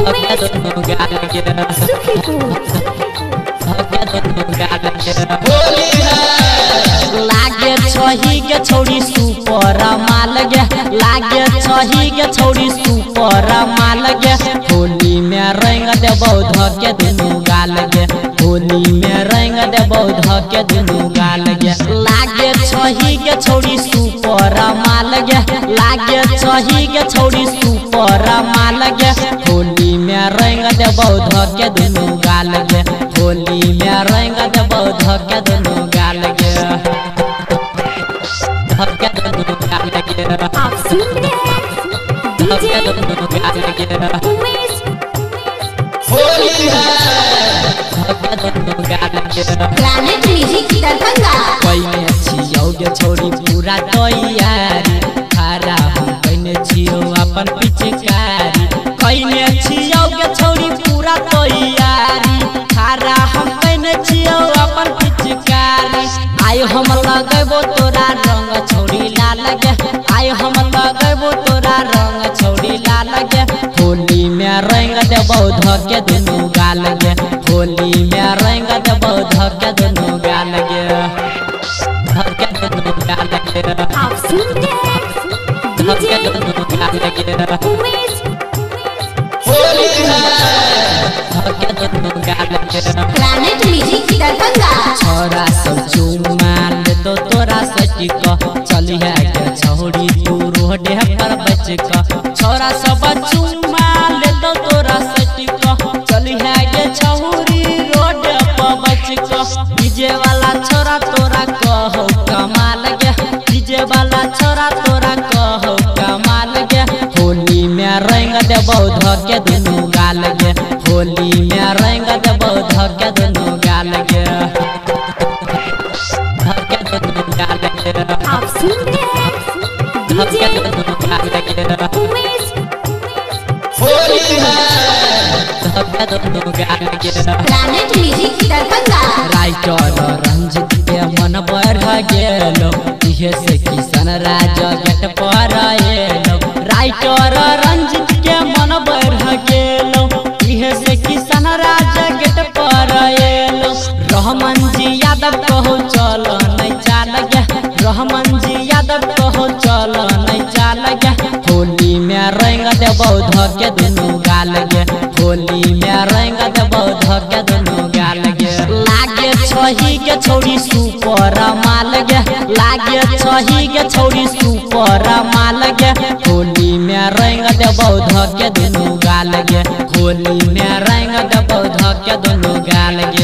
उमेश सुखीपुर लागे छही के छौड़ी सुपर माल गे लागे छही के छौड़ी सुपर माल गे होली में रंग देबौ धके दुनु गाल गे होली में रंग देबौ धके दुनु गाल गे लागे छही के छौड़ी सुपर माल गे लागे छही के छौड़ी सुपर माल गे होली में रंग देबौ धके दुनु गाल गे होली में रंग देबौ धके दुनु गाल गे आप सुन रहे हैं DJ Umesh planet music Darbhanga कइने छियौ गे छोरी पूरा तैयारी खरा हम कइने छियौ अपन पिचकारी कइने छियौ गे छोरी पूरा तैयारी खरा हम कइने छियौ अपन पिचकारी आयो हम लगैबो तोरा रंग छोरी लाल गे आयो हम लगैबो तोरा रंग छोरी लाल गे होली में रंग देबौ धके दुनु गाल गे होली में रंग देबौ धके दुनु गाल गे धके दुनु गाल गे आप सुन रहे हैं DJ Umesh planet music Darbhanga छोरा सब चुमा ले तो तोरा सटी क चलिया के छौड़ी तू रोडे पर बच क छोरा सब चुमा ले तो तोरा सटी क चलिया के छौड़ी रोडे पर बच क डीजे वाला छोरा तोरा कहौ कमाल गे डीजे वाला छोरा तोरा कहौ कमाल गे होली में रंग देबौ धके दुनु गाल गे होली में रंग देबौ धके दुनु गाल गे धके दुनु गाल गे आप सुन रहे हैं डीजे उमेश धके दुनु गाल गे planet music Darbhanga writer Ranjit के मन बढ़ गेलो इहे से किशन राजा गेट पर एलो राइटर रंजित के मन बढ़ गेलो इहे से किशन राजा गेट पर एलो रहमान जी यादव कहो चल नहीं चाल गे रहमान जी यादव कहो चल नहीं चाल गे होली में रंग देबौ धके दुनु गाल गे होली में रंग देबौ धके दुनु गाल गे लागे छही के छौड़ी सुपर माल गे लागे छही के छौड़ी सुपर माल गे होली में रंग देबौ धके दुनु गाल गे होली में रंग देबौ धके दुनु गाल गे।